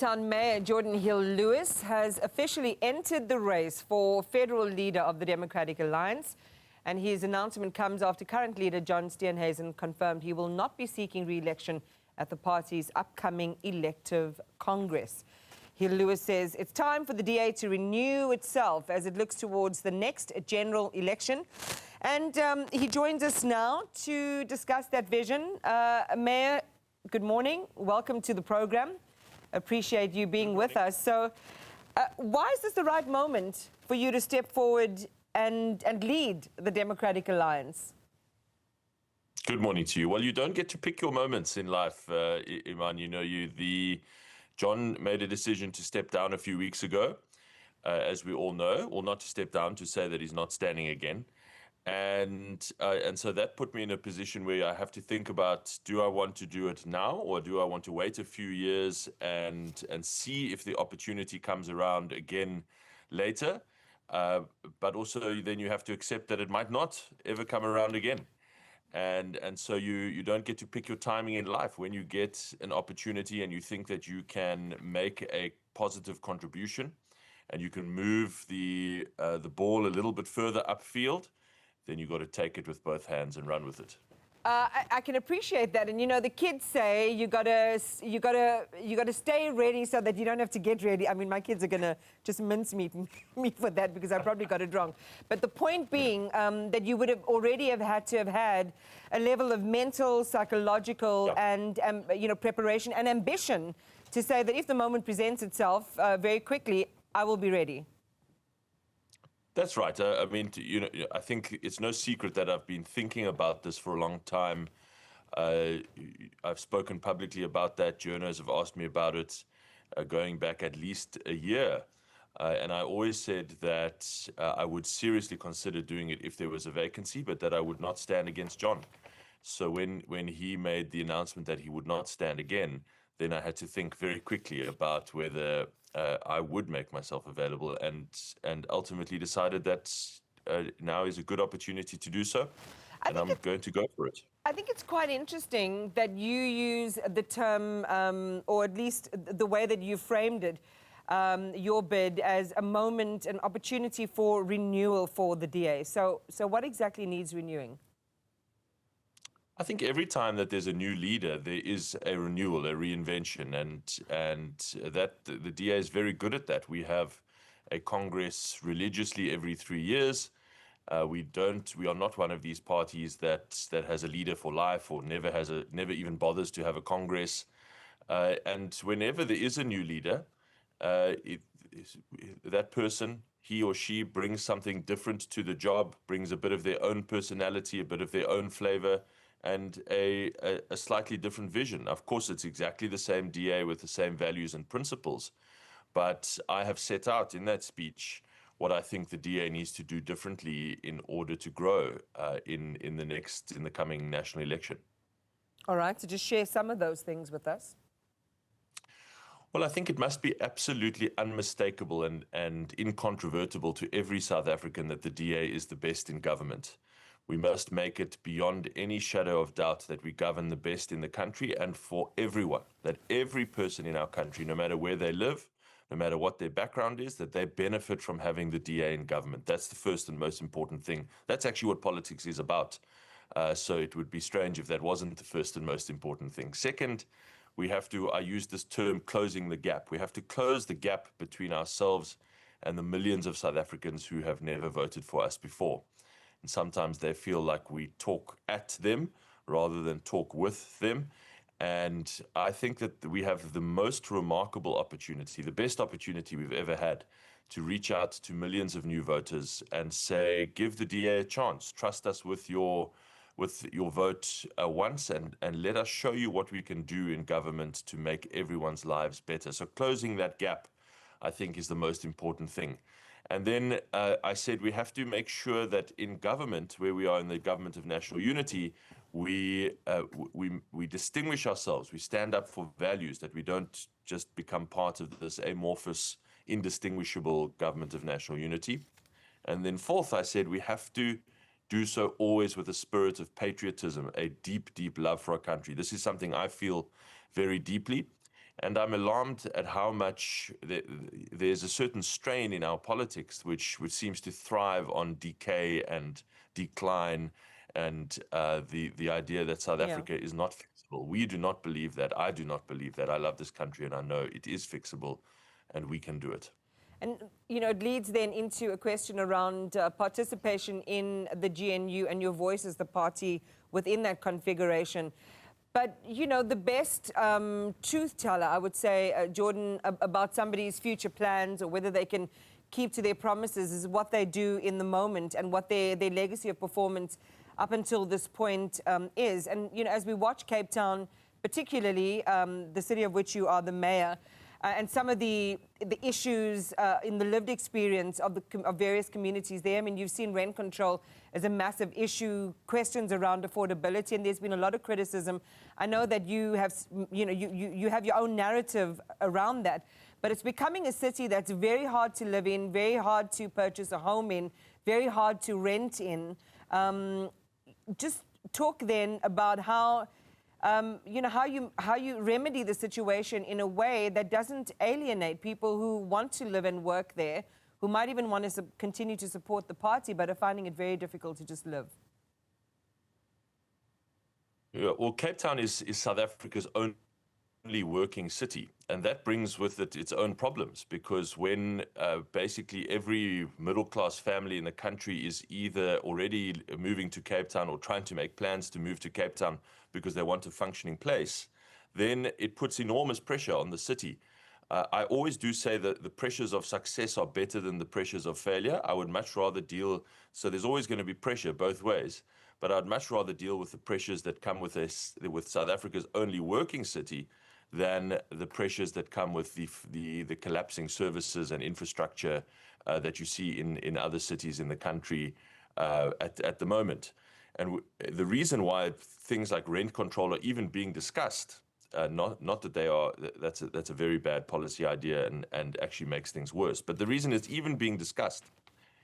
Town Mayor Geordin Hill-Lewis has officially entered the race for federal leader of the Democratic Alliance, and his announcement comes after current leader John Steenhuisen confirmed he will not be seeking re-election at the party's upcoming elective Congress. Hill-Lewis says it's time for the DA to renew itself as it looks towards the next general election. And he joins us now to discuss that vision. Mayor, good morning. Welcome to the program. Appreciate you being with us. So why is this the right moment for you to step forward and lead the Democratic Alliance? Good morning to you. Well, you don't get to pick your moments in life, Iman. You know, John made a decision to step down a few weeks ago, as we all know, or not to step down, to say that he's not standing again. And so that put me in a position where I have to think about, do I want to do it now, or do I want to wait a few years and see if the opportunity comes around again later? But also then you have to accept that it might not ever come around again. And so you don't get to pick your timing in life. When you get an opportunity and you think that you can make a positive contribution and you can move the ball a little bit further upfield, then you got to take it with both hands and run with it. I can appreciate that, and you know the kids say you gotta stay ready so that you don't have to get ready. I mean, my kids are gonna just mince me for that because I probably got it wrong. But the point being that you would have already had to have had a level of mental, psychological, and preparation and ambition to say that if the moment presents itself very quickly, I will be ready. That's right. I mean, I think it's no secret that I've been thinking about this for a long time. I've spoken publicly about that. Journalists have asked me about it going back at least a year. And I always said that I would seriously consider doing it if there was a vacancy, but that I would not stand against John. So when he made the announcement that he would not stand again, then I had to think very quickly about whether I would make myself available, and ultimately decided that now is a good opportunity to do so, and I'm going to go for it. I think it's quite interesting that you use the term, or at least the way that you framed it, your bid as a moment, an opportunity for renewal for the DA. So what exactly needs renewing? I think every time that there's a new leader, there is a renewal, a reinvention, and that the DA is very good at that. We have a Congress religiously every 3 years. We are not one of these parties that has a leader for life or never even bothers to have a Congress. And whenever there is a new leader, that person, he or she, brings something different to the job, brings a bit of their own personality, a bit of their own flavor, and a slightly different vision. Of course, it's exactly the same DA with the same values and principles, but I have set out in that speech what I think the DA needs to do differently in order to grow in the coming national election. All right, so just share some of those things with us. Well, I think it must be absolutely unmistakable and incontrovertible to every South African that the DA is the best in government. We must make it beyond any shadow of doubt that we govern the best in the country and for everyone, that every person in our country, no matter where they live, no matter what their background is, that they benefit from having the DA in government. That's the first and most important thing. That's actually what politics is about. So it would be strange if that wasn't the first and most important thing. Second, we have to, I use this term, closing the gap. We have to close the gap between ourselves and the millions of South Africans who have never voted for us before. And sometimes they feel like we talk at them rather than talk with them. And I think that we have the most remarkable opportunity, the best opportunity we've ever had, to reach out to millions of new voters and say, give the DA a chance. Trust us with your vote once, and let us show you what we can do in government to make everyone's lives better. So closing that gap, I think, is the most important thing. And then I said we have to make sure that in government, where we are in the government of national unity, we distinguish ourselves. We stand up for values, that we don't just become part of this amorphous, indistinguishable government of national unity. And then fourth, I said we have to do so always with a spirit of patriotism, a deep, deep love for our country. This is something I feel very deeply. And I'm alarmed at how much there's a certain strain in our politics, which seems to thrive on decay and decline, and the idea that South Africa is not fixable. We do not believe that. I do not believe that. I love this country, and I know it is fixable, and we can do it. And, it leads then into a question around participation in the GNU and your voice as the party within that configuration. But, the best truth teller, I would say, Geordin, about somebody's future plans or whether they can keep to their promises is what they do in the moment and what their legacy of performance up until this point is. And, as we watch Cape Town, particularly the city of which you are the mayor, and some of the issues in the lived experience of various communities there. I mean, you've seen rent control as a massive issue, questions around affordability, and there's been a lot of criticism. I know that you have, you have your own narrative around that, but it's becoming a city that's very hard to live in, very hard to purchase a home in, very hard to rent in. Just talk then about how how you remedy the situation in a way that doesn't alienate people who want to live and work there, who might even want to continue to support the party, but are finding it very difficult to just live. Yeah, well, Cape Town is South Africa's only working city, and that brings with it its own problems, because when basically every middle-class family in the country is either already moving to Cape Town or trying to make plans to move to Cape Town because they want a functioning place, then it puts enormous pressure on the city. I always do say that the pressures of success are better than the pressures of failure. I would much rather deal, so there's always going to be pressure both ways, but I'd much rather deal with the pressures that come with South Africa's only working city than the pressures that come with the collapsing services and infrastructure that you see in other cities in the country at the moment. And the reason why things like rent control are even being discussed, not that they are, that's a very bad policy idea and actually makes things worse. But the reason it's even being discussed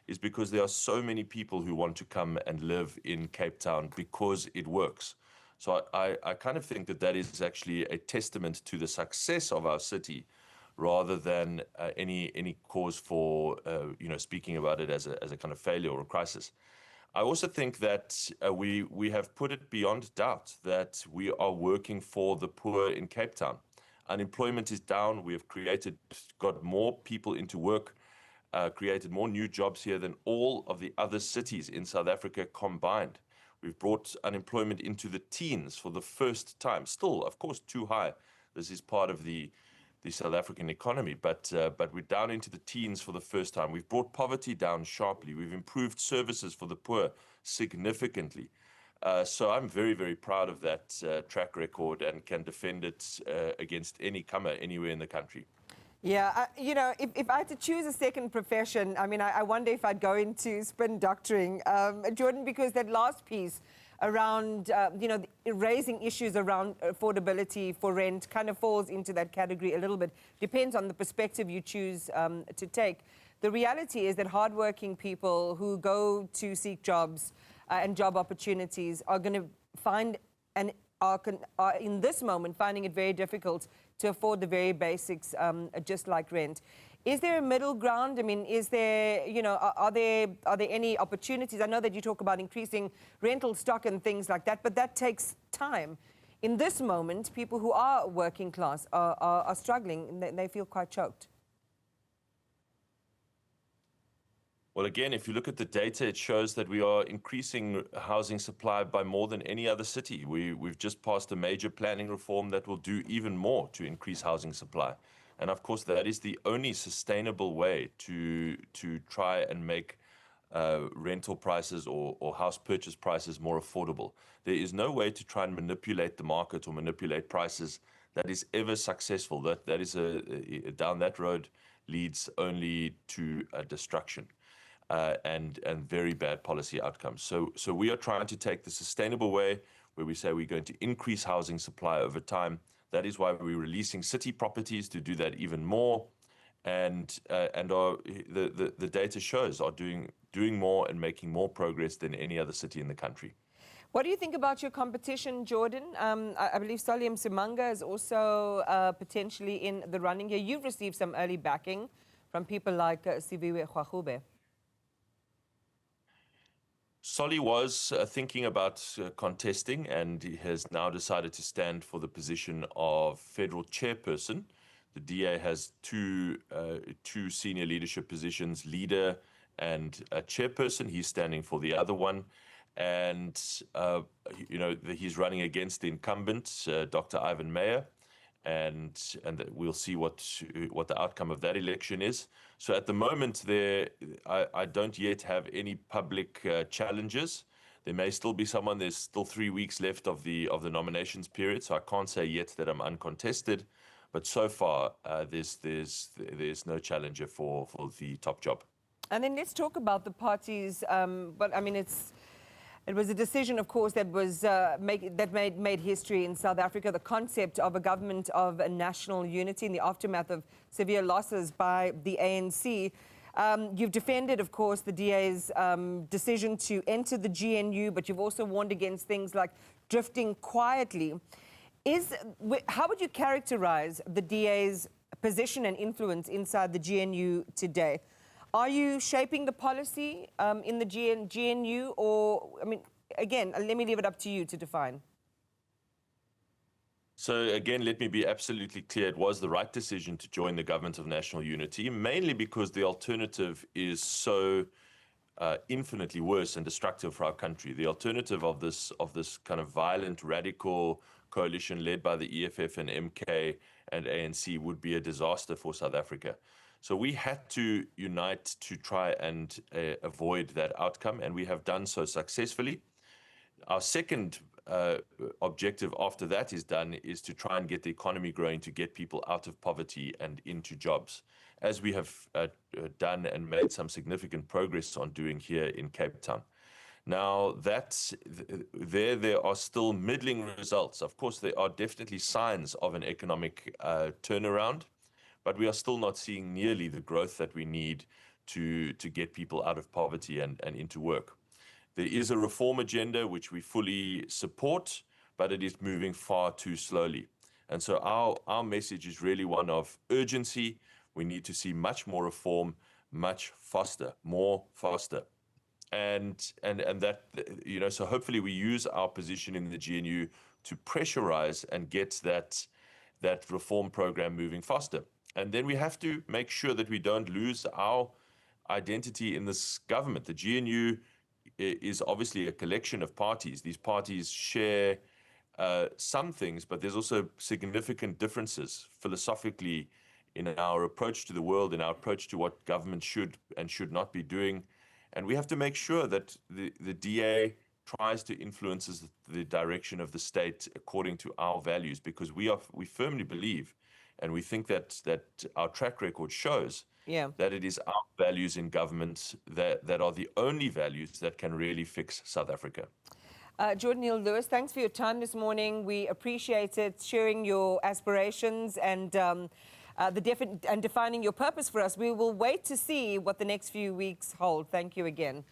is because there are so many people who want to come and live in Cape Town because it works. So I kind of think that is actually a testament to the success of our city, rather than any cause for speaking about it as a kind of failure or a crisis. I also think that we have put it beyond doubt that we are working for the poor in Cape Town. Unemployment is down. We have got more people into work, created more new jobs here than all of the other cities in South Africa combined. We've brought unemployment into the teens for the first time. Still, of course, too high. This is part of the South African economy, but we're down into the teens for the first time. We've brought poverty down sharply. We've improved services for the poor significantly. So I'm very, very proud of that track record and can defend it against any comer anywhere in the country. Yeah, if I had to choose a second profession, I mean, I wonder if I'd go into spin doctoring, Geordin, because that last piece around, raising issues around affordability for rent kind of falls into that category a little bit. Depends on the perspective you choose to take. The reality is that hardworking people who go to seek jobs and job opportunities are going to find and are in this moment finding it very difficult to afford the very basics, just like rent. Is there a middle ground? I mean, is there, are there any opportunities? I know that you talk about increasing rental stock and things like that, but that takes time. In this moment, people who are working class are struggling. They feel quite choked. Well, again, if you look at the data, it shows that we are increasing housing supply by more than any other city. We've just passed a major planning reform that will do even more to increase housing supply. And of course, that is the only sustainable way to try and make rental prices or house purchase prices more affordable. There is no way to try and manipulate the market or manipulate prices that is ever successful. That is down that road leads only to destruction. And very bad policy outcomes. So we are trying to take the sustainable way, where we say we're going to increase housing supply over time. That is why we're releasing city properties to do that even more, and the data shows are doing more and making more progress than any other city in the country. What do you think about your competition, Geordin? I believe Solly Msimanga is also potentially in the running here. You've received some early backing from people like Siviwe Gwagube. Solly was thinking about contesting, and he has now decided to stand for the position of federal chairperson. The DA has two senior leadership positions, leader and a chairperson. He's standing for the other one. And, he's running against the incumbent, Dr. Ivan Meyer. And we'll see what the outcome of that election is. So at the moment, I don't yet have any public challenges. There may still be someone. There's still 3 weeks left of the nominations period, so I can't say yet that I'm uncontested. But so far, there's no challenger for the top job. And then let's talk about the parties. But I mean, it was a decision, of course, that was made history in South Africa. The concept of a government of national unity in the aftermath of severe losses by the ANC. You've defended, of course, the DA's decision to enter the GNU, but you've also warned against things like drifting quietly. How would you characterize the DA's position and influence inside the GNU today? Are you shaping the policy in the GNU, or, I mean, again, let me leave it up to you to define. So again, let me be absolutely clear. It was the right decision to join the Government of National Unity, mainly because the alternative is so infinitely worse and destructive for our country. The alternative of this kind of violent, radical coalition led by the EFF and MK and ANC would be a disaster for South Africa. So we had to unite to try and avoid that outcome, and we have done so successfully. Our second objective after that is done is to try and get the economy growing, to get people out of poverty and into jobs, as we have done and made some significant progress on doing here in Cape Town. Now, there are still middling results. Of course, there are definitely signs of an economic turnaround, but we are still not seeing nearly the growth that we need to get people out of poverty and into work. There is a reform agenda which we fully support, but it is moving far too slowly. And so our message is really one of urgency. We need to see much more reform, much faster, more faster. And that, so hopefully we use our position in the GNU to pressurize and get that reform program moving faster. And then we have to make sure that we don't lose our identity in this government. The GNU is obviously a collection of parties. These parties share some things, but there's also significant differences philosophically in our approach to the world, in our approach to what government should and should not be doing. And we have to make sure that the DA tries to influence the direction of the state according to our values, because we firmly believe, and we think that our track record shows that it is our values in government that are the only values that can really fix South Africa. Geordin Hill-Lewis, thanks for your time this morning. We appreciate it, sharing your aspirations and defining your purpose for us. We will wait to see what the next few weeks hold. Thank you again.